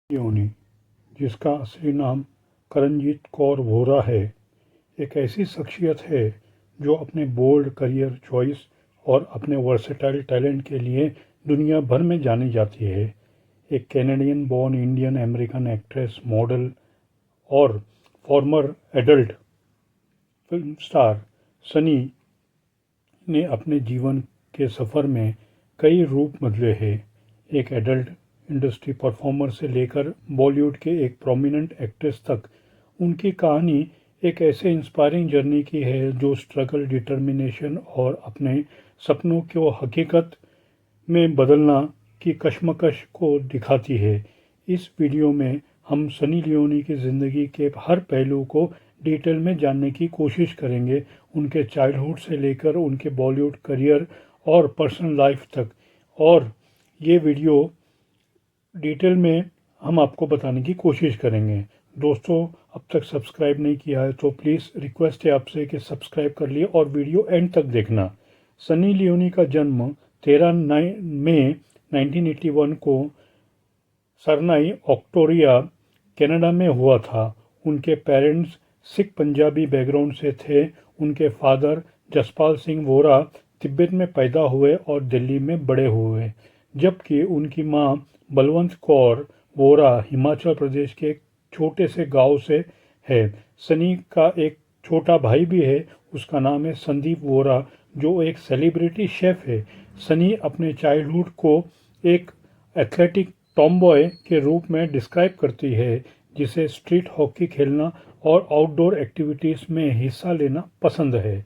योनी, जिसका असली नाम करणजीत कौर वोरा है, एक ऐसी शख्सियत है जो अपने बोल्ड करियर चॉइस और अपने वर्सेटाइल टैलेंट के लिए दुनिया भर में जानी जाती है। एक Canadian born Indian American actress, model और former adult film star Sunny ने अपने जीवन के सफ़र में कई रूप बदले हैं। एक एडल्ट इंडस्ट्री परफॉर्मर से लेकर बॉलीवुड के एक प्रोमिनेंट एक्ट्रेस तक, उनकी कहानी एक ऐसे इंस्पायरिंग जर्नी की है जो स्ट्रगल, डिटर्मिनेशन और अपने सपनों को हकीकत में बदलना की कश्मकश को दिखाती है। इस वीडियो में हम सनी लियोनी की ज़िंदगी के हर पहलू को डिटेल में जानने की कोशिश करेंगे, उनके चाइल्डहुड से लेकर उनके बॉलीवुड करियर और पर्सनल लाइफ तक। और ये वीडियो डिटेल में हम आपको बताने की कोशिश करेंगे। दोस्तों, अब तक सब्सक्राइब नहीं किया है तो प्लीज़ रिक्वेस्ट है आपसे कि सब्सक्राइब कर लिए और वीडियो एंड तक देखना। सनी लियोनी का जन्म 13 मई 1981 को सरनाई, ऑक्टोरिया, कनाडा में हुआ था। उनके पेरेंट्स सिख पंजाबी बैकग्राउंड से थे। उनके फादर जसपाल सिंह वोरा तिब्बत में पैदा हुए और दिल्ली में बड़े हुए, जबकि उनकी मां बलवंत कौर वोरा हिमाचल प्रदेश के एक छोटे से गांव से है। सनी का एक छोटा भाई भी है, उसका नाम है संदीप वोरा, जो एक सेलिब्रिटी शेफ है। सनी अपने चाइल्डहुड को एक एथलेटिक टॉमबॉय के रूप में डिस्क्राइब करती है, जिसे स्ट्रीट हॉकी खेलना और आउटडोर एक्टिविटीज़ में हिस्सा लेना पसंद है।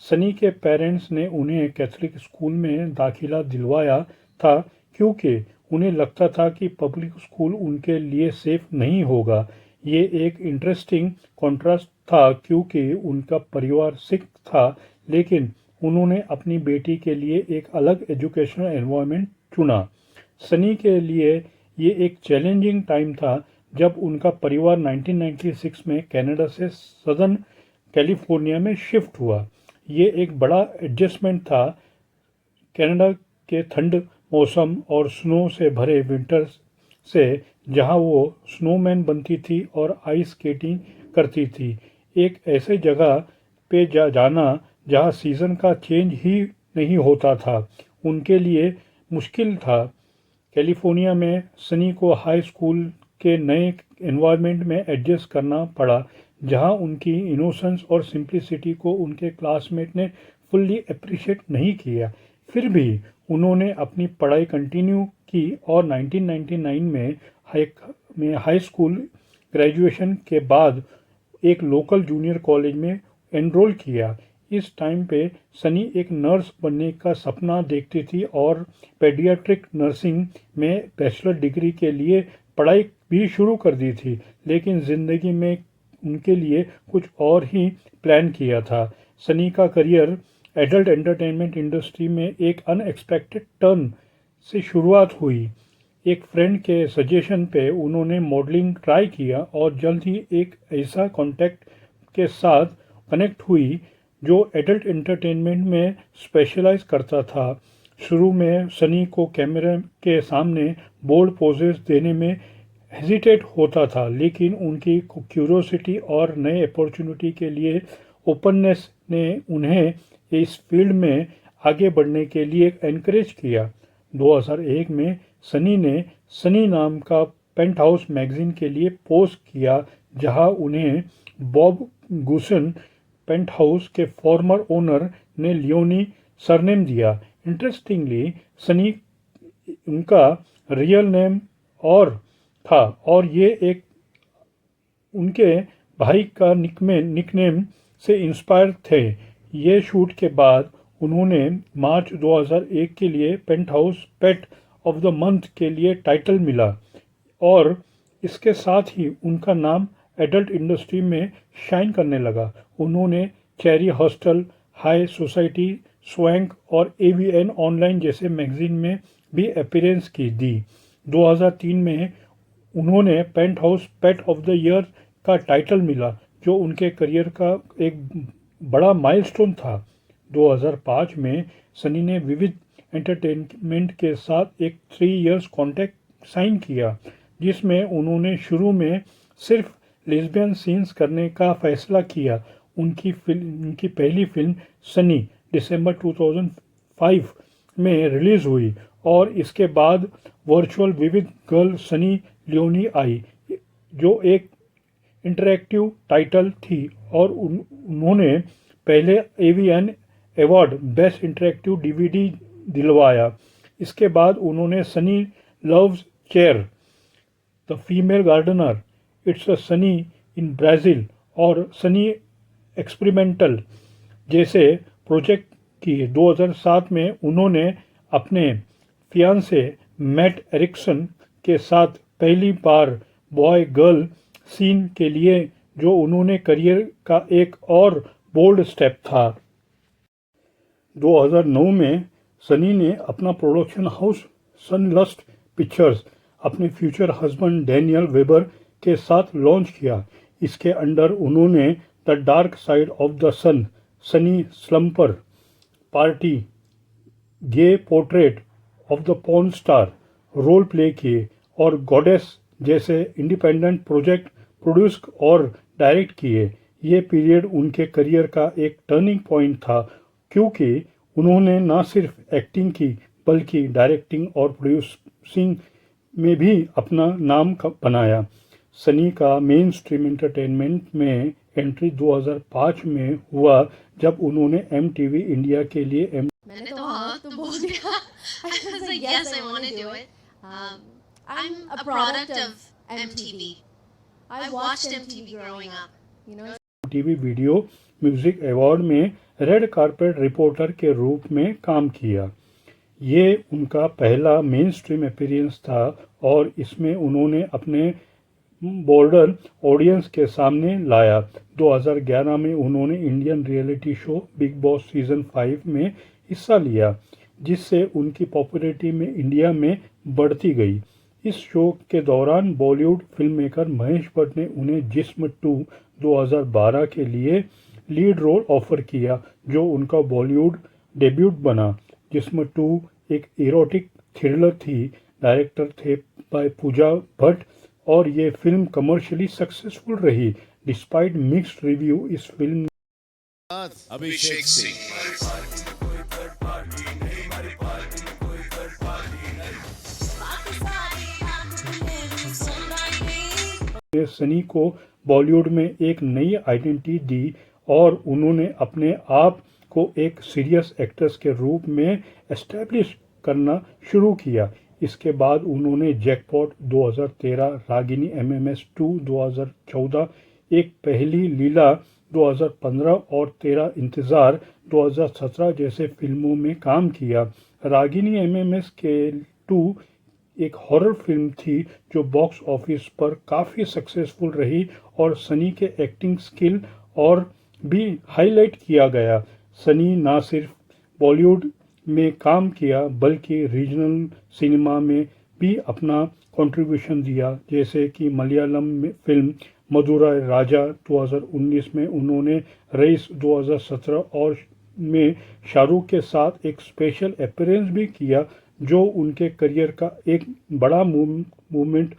सनी के पेरेंट्स ने उन्हें कैथोलिक स्कूल में दाखिला दिलवाया था, क्योंकि उन्हें लगता था कि पब्लिक स्कूल उनके लिए सेफ नहीं होगा। ये एक इंटरेस्टिंग कॉन्ट्रास्ट था, क्योंकि उनका परिवार सिख था, लेकिन उन्होंने अपनी बेटी के लिए एक अलग एजुकेशनल एनवायरनमेंट चुना। सनी के लिए ये एक चैलेंजिंग टाइम था जब उनका परिवार 1996 में कनाडा से सदर्न कैलिफोर्निया में शिफ्ट हुआ। ये एक बड़ा एडजस्टमेंट था। कनाडा के ठंड मौसम और स्नो से भरे विंटर्स से, जहां वो स्नोमैन बनती थी और आइस स्केटिंग करती थी, एक ऐसे जगह पे जाना जहां सीज़न का चेंज ही नहीं होता था, उनके लिए मुश्किल था। कैलिफोर्निया में सनी को हाई स्कूल के नए एनवायरनमेंट में एडजस्ट करना पड़ा, जहां उनकी इनोसेंस और सिंप्लिसिटी को उनके क्लासमेट ने फुल्ली अप्रिशिएट नहीं किया। फिर भी उन्होंने अपनी पढ़ाई कंटिन्यू की और 1999 में हाई स्कूल ग्रेजुएशन के बाद एक लोकल जूनियर कॉलेज में एनरोल किया। इस टाइम पे सनी एक नर्स बनने का सपना देखती थी और पेडियाट्रिक नर्सिंग में बैचलर डिग्री के लिए पढ़ाई भी शुरू कर दी थी, लेकिन ज़िंदगी में उनके लिए कुछ और ही प्लान किया था। सनी का करियर एडल्ट एंटरटेनमेंट इंडस्ट्री में एक अनएक्सपेक्टेड टर्न से शुरुआत हुई। एक फ्रेंड के सजेशन पे उन्होंने मॉडलिंग ट्राई किया और जल्द ही एक ऐसा कॉन्टैक्ट के साथ कनेक्ट हुई जो एडल्ट एंटरटेनमेंट में स्पेशलाइज करता था। शुरू में सनी को कैमरे के सामने बोल्ड पोजेस देने में हेजिटेट होता था, लेकिन उनकी क्यूरोसिटी और नए अपॉर्चुनिटी के लिए ओपननेस ने उन्हें इस फील्ड में आगे बढ़ने के लिए एनकरेज किया। 2001 में सनी ने सनी नाम का पेंट हाउस मैगजीन के लिए पोस्ट किया, जहां उन्हें बॉब गुसन, पेंट हाउस के फॉर्मर ओनर, ने लियोनी सरनेम दिया। इंटरेस्टिंगली, सनी उनका रियल नेम और था, और ये एक उनके भाई का निकनेम से इंस्पायर थे। ये शूट के बाद उन्होंने मार्च 2001 के लिए Penthouse Pet of the Month के लिए टाइटल मिला, और इसके साथ ही उनका नाम एडल्ट इंडस्ट्री में शाइन करने लगा। उन्होंने Cheri Hustler, High Society, Swank और एवीएन ऑनलाइन जैसे मैगजीन में भी अपीयरेंस की दी। 2003 में उन्होंने Penthouse Pet of the Year का टाइटल मिला, जो उनके करियर का एक बड़ा माइलस्टोन था। 2005 में सनी ने विविध एंटरटेनमेंट के साथ एक 3 इयर्स कॉन्ट्रैक्ट साइन किया, जिसमें उन्होंने शुरू में सिर्फ लेस्बियन सीन्स करने का फैसला किया। उनकी पहली फिल्म सनी दिसंबर 2005 में रिलीज हुई और इसके बाद वर्चुअल विविध गर्ल सनी लियोनी आई, जो एक इंटरैक्टिव टाइटल थी और उन्होंने पहले AVN award best interactive DVD दिलवाया। इसके बाद उन्होंने Sunny Loves Claire, the female gardener, it's a Sunny in Brazil और सनी एक्सपेरिमेंटल जैसे प्रोजेक्ट किए। 2007 में उन्होंने अपने फियांसे मैट एरिक्सन के साथ पहली बार बॉय गर्ल सीन के लिए, जो उन्होंने करियर का एक और बोल्ड स्टेप था। 2009 में सनी ने अपना प्रोडक्शन हाउस सनलस्ट पिक्चर्स अपने फ्यूचर हस्बैंड डैनियल वेबर के साथ लॉन्च किया। इसके अंडर उन्होंने the dark side of the sun, Sunny slumber party, gay portrait of the porn star role play किए और गॉडेस जैसे इंडिपेंडेंट प्रोजेक्ट प्रोड्यूस और डायरेक्ट किए। ये पीरियड उनके करियर का एक टर्निंग पॉइंट था, क्योंकि उन्होंने न सिर्फ एक्टिंग की बल्कि डायरेक्टिंग और प्रोड्यूसिंग में भी अपना नाम बनाया। सनी का मेन स्ट्रीम एंटरटेनमेंट में एंट्री 2005 में हुआ, जब उन्होंने MTV इंडिया के लिए मैंने तो हाँ तो बोल दिया। I was like, yes, I want to do it. I'm a product of MTV. I watched MTV growing up. You know. MTV video music award में रेड कार्पेट रिपोर्टर के रूप में काम किया। ये उनका पहला मेन स्ट्रीम अपीयरेंस था और इसमें उन्होंने अपने बॉर्डर ऑडियंस के सामने लाया। 2011 में उन्होंने Indian reality show big boss season 5 में हिस्सा लिया, जिससे उनकी पॉपुलैरिटी में इंडिया में बढ़ती गई। इस शो के दौरान बॉलीवुड फिल्म मेकर महेश भट्ट ने उन्हें जिस्म 2 2012 के लिए लीड रोल ऑफर किया, जो उनका बॉलीवुड डेब्यूट बना। जिस्म 2 एक इरोटिक थ्रिलर थी। डायरेक्टर थे बाय पूजा भट्ट और ये फिल्म कमर्शियली सक्सेसफुल रही। डिस्पाइट मिक्स्ड रिव्यू, इस फिल्म अभिषेक सिंह ने सनी को बॉलीवुड में एक नई आइडेंटिटी दी और उन्होंने अपने आप को एक सीरियस एक्ट्रेस के रूप में एस्टैब्लिश करना शुरू किया। इसके बाद उन्होंने जैकपॉट 2013, रागिनी MMS 2 2014, एक पहली लीला 2015 और तेरा इंतज़ार 2017 जैसे फिल्मों में काम किया। रागिनी MMS के 2 एक हॉरर फिल्म थी जो बॉक्स ऑफिस पर काफ़ी सक्सेसफुल रही और सनी के एक्टिंग स्किल और भी हाईलाइट किया गया। सनी ना सिर्फ बॉलीवुड में काम किया बल्कि रीजनल सिनेमा में भी अपना कंट्रीब्यूशन दिया, जैसे कि मलयालम में फिल्म मदुराई राजा 2019 में उन्होंने रईस 2017 और में शाहरुख के साथ एक स्पेशल अपीयरेंस भी किया, जो उनके करियर का एक बड़ा मूवमेंट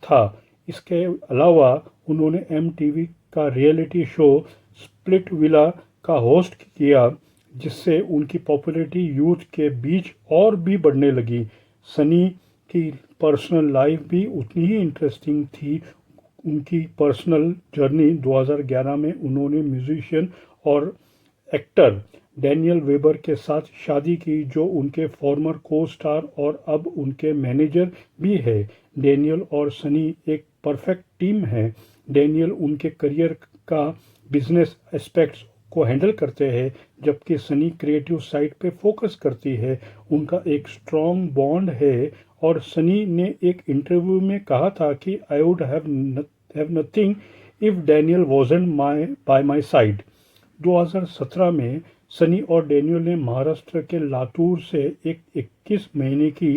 था। इसके अलावा उन्होंने MTV का रियलिटी शो स्प्लिट विला का होस्ट किया, जिससे उनकी पॉपुलैरिटी यूथ के बीच और भी बढ़ने लगी। सनी की पर्सनल लाइफ भी उतनी ही इंटरेस्टिंग थी। उनकी पर्सनल जर्नी 2011 में उन्होंने म्यूजिशियन और एक्टर डैनियल वेबर के साथ शादी की, जो उनके फॉर्मर को स्टार और अब उनके मैनेजर भी है। डैनियल और सनी एक परफेक्ट टीम है। डैनियल उनके करियर का बिजनेस एस्पेक्ट्स को हैंडल करते हैं, जबकि सनी क्रिएटिव साइड पे फोकस करती है। उनका एक स्ट्रॉन्ग बॉन्ड है और सनी ने एक इंटरव्यू में कहा था कि I would have nothing if Daniel wasn't by my side. 2017 में सनी और डैनियल ने महाराष्ट्र के लातूर से एक 21 महीने की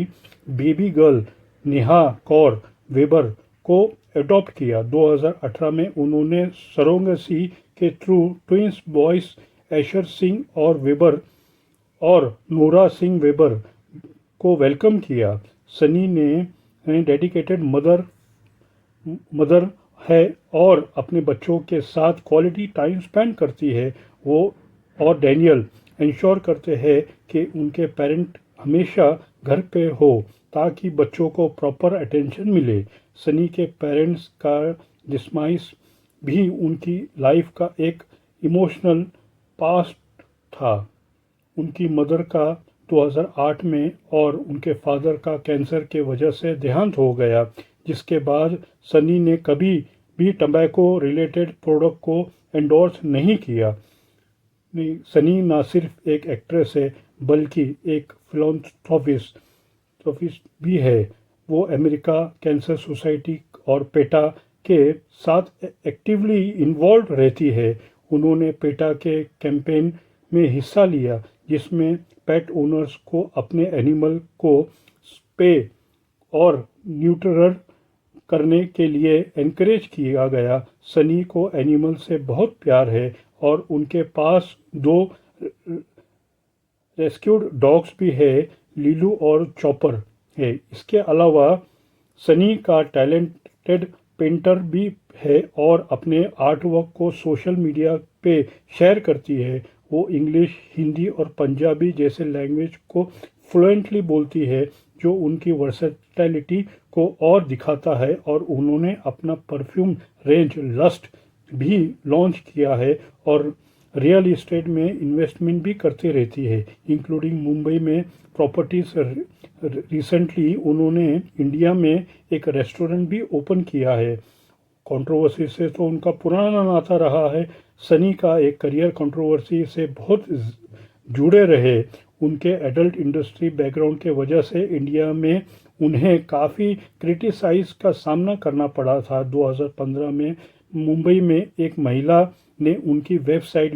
baby girl Neha Kaur weber को अडॉप्ट किया। 2018 में उन्होंने सरोगसी के through twins boys Asher Singh और वेबर और नूरा सिंह वेबर को वेलकम किया। सनी ने डेडिकेटेड मदर मदर है और अपने बच्चों के साथ क्वालिटी टाइम स्पेंड करती है। वो और डैनियल इंश्योर करते हैं कि उनके पेरेंट हमेशा घर पे हो ताकि बच्चों को प्रॉपर अटेंशन मिले। सनी के पेरेंट्स का डिस्माइस भी उनकी लाइफ का एक इमोशनल पास्ट था। उनकी मदर का 2008 में और उनके फादर का कैंसर के वजह से देहांत हो गया, जिसके बाद सनी ने कभी भी टबैको रिलेटेड प्रोडक्ट को एंडोर्स नहीं किया। सनी ना सिर्फ एक एक्ट्रेस है बल्कि एक फिलॉन्थ्रोपिस्ट भी है। वो अमेरिका कैंसर सोसाइटी और पेटा के साथ एक्टिवली इन्वॉल्व रहती है। उन्होंने पेटा के कैंपेन में हिस्सा लिया जिसमें पेट ओनर्स को अपने एनिमल को स्पे और न्यूट्रर करने के लिए एनकरेज किया गया। सनी को एनिमल से बहुत प्यार है और उनके पास 2 रेस्क्यूड डॉग्स भी है, लीलू और चॉपर है। इसके अलावा सनी का टैलेंटेड पेंटर भी है और अपने आर्ट वर्क को सोशल मीडिया पे शेयर करती है। वो इंग्लिश, हिंदी और पंजाबी जैसे लैंग्वेज को फ्लुएंटली बोलती है, जो उनकी वर्सेटैलिटी को और दिखाता है। और उन्होंने अपना परफ्यूम रेंज लस्ट भी लॉन्च किया है और रियल इस्टेट में इन्वेस्टमेंट भी करती रहती है, इंक्लूडिंग मुंबई में प्रॉपर्टीज। रिसेंटली उन्होंने इंडिया में एक रेस्टोरेंट भी ओपन किया है। कंट्रोवर्सी से तो उनका पुराना नाता रहा है। सनी का एक करियर कंट्रोवर्सी से बहुत जुड़े रहे। उनके एडल्ट इंडस्ट्री बैकग्राउंड के वजह से इंडिया में उन्हें काफ़ी क्रिटिसाइज का सामना करना पड़ा था। 2015 में मुंबई में एक महिला ने उनकी वेबसाइट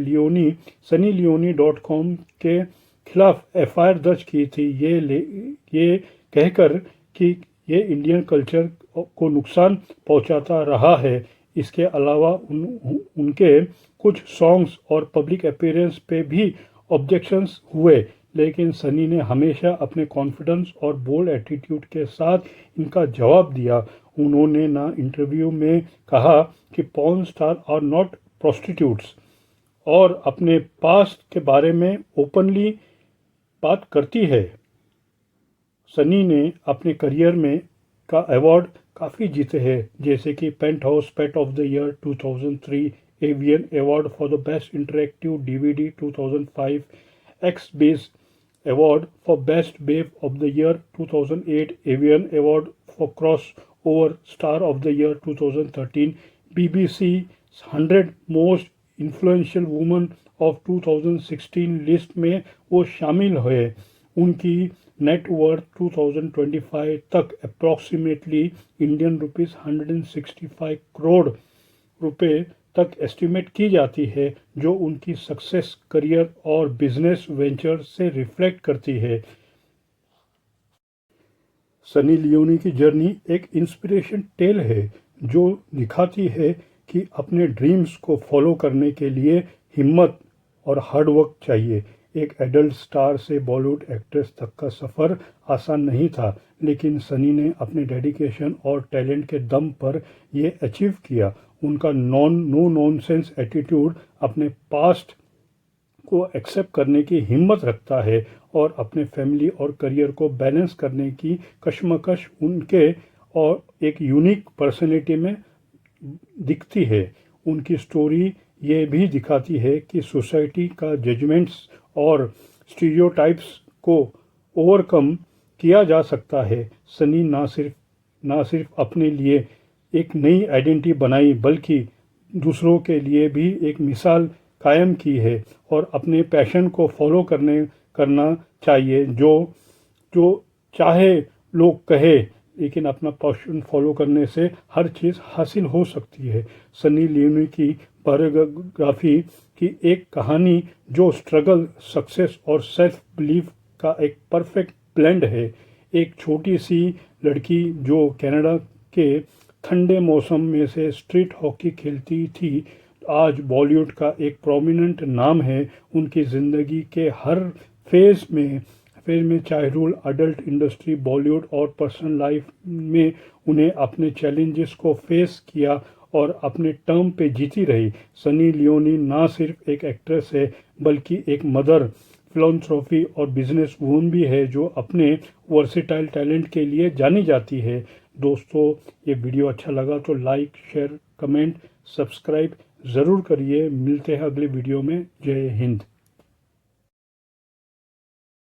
sunnyleone.com के खिलाफ FIR दर्ज की थी, ये कहकर कि ये इंडियन कल्चर को नुकसान पहुंचाता रहा है। इसके अलावा उनके कुछ सॉन्ग्स और पब्लिक अपीयरेंस पे भी ऑब्जेक्शंस हुए, लेकिन सनी ने हमेशा अपने कॉन्फिडेंस और बोल्ड एटीट्यूड के साथ इनका जवाब दिया। उन्होंने ना इंटरव्यू में कहा कि porn star are not prostitutes और अपने पास्ट के बारे में ओपनली बात करती है। सनी ने अपने करियर में का अवार्ड काफ़ी जीते हैं, जैसे कि Penthouse Pet of the Year 2003, AVN award for the best interactive DVD 2005, XBIZ award for best babe of the year 2008, AVN award for crossover star of the year 2013, BBC 100 most influential woman of 2016 list में वो शामिल हुए। उनकी net worth 2025 तक approximately Indian rupees 165 crore रुपए तक estimate की जाती है, जो उनकी सक्सेस, करियर और बिजनेस वेंचर से रिफ्लेक्ट करती है। सनी लियोनी की जर्नी एक इंस्पिरेशन टेल है, जो दिखाती है कि अपने ड्रीम्स को फॉलो करने के लिए हिम्मत और हार्ड वर्क चाहिए। एक एडल्ट स्टार से बॉलीवुड एक्ट्रेस तक का सफ़र आसान नहीं था, लेकिन सनी ने अपने डेडिकेशन और टैलेंट के दम पर ये अचीव किया। उनका नो नॉनसेंस एटीट्यूड अपने पास्ट को एक्सेप्ट करने की हिम्मत रखता है और अपने फैमिली और करियर को बैलेंस करने की कश्मकश उनके और एक यूनिक पर्सनैलिटी में दिखती है। उनकी स्टोरी ये भी दिखाती है कि सोसाइटी का जजमेंट्स और स्टीरियोटाइप्स को ओवरकम किया जा सकता है। सनी ना सिर्फ अपने लिए एक नई आइडेंटिटी बनाई, बल्कि दूसरों के लिए भी एक मिसाल कायम की है। और अपने पैशन को फॉलो करना चाहिए, जो चाहे लोग कहे, लेकिन अपना पैशन फॉलो करने से हर चीज़ हासिल हो सकती है। सनी लियोनी की बायोग्राफी की एक कहानी जो स्ट्रगल, सक्सेस और सेल्फ बिलीफ का एक परफेक्ट ब्लेंड है। एक छोटी सी लड़की जो कनाडा के ठंडे मौसम में से स्ट्रीट हॉकी खेलती थी, आज बॉलीवुड का एक प्रोमिनेंट नाम है। उनकी ज़िंदगी के हर फेज़ में चाहे रूल, अडल्ट इंडस्ट्री, बॉलीवुड और पर्सनल लाइफ में उन्हें अपने चैलेंजेस को फेस किया और अपने टर्म पे जीती रही। सनी लियोनी ना सिर्फ एक एक्ट्रेस है बल्कि एक मदर, फिलॉन्थ्रोपी और बिजनेस वूमन भी है जो अपने वर्सेटाइल टैलेंट के लिए जानी जाती है। दोस्तों, ये वीडियो अच्छा लगा तो लाइक, शेयर, कमेंट, सब्सक्राइब ज़रूर करिए। मिलते हैं अगले वीडियो में। जय हिंद।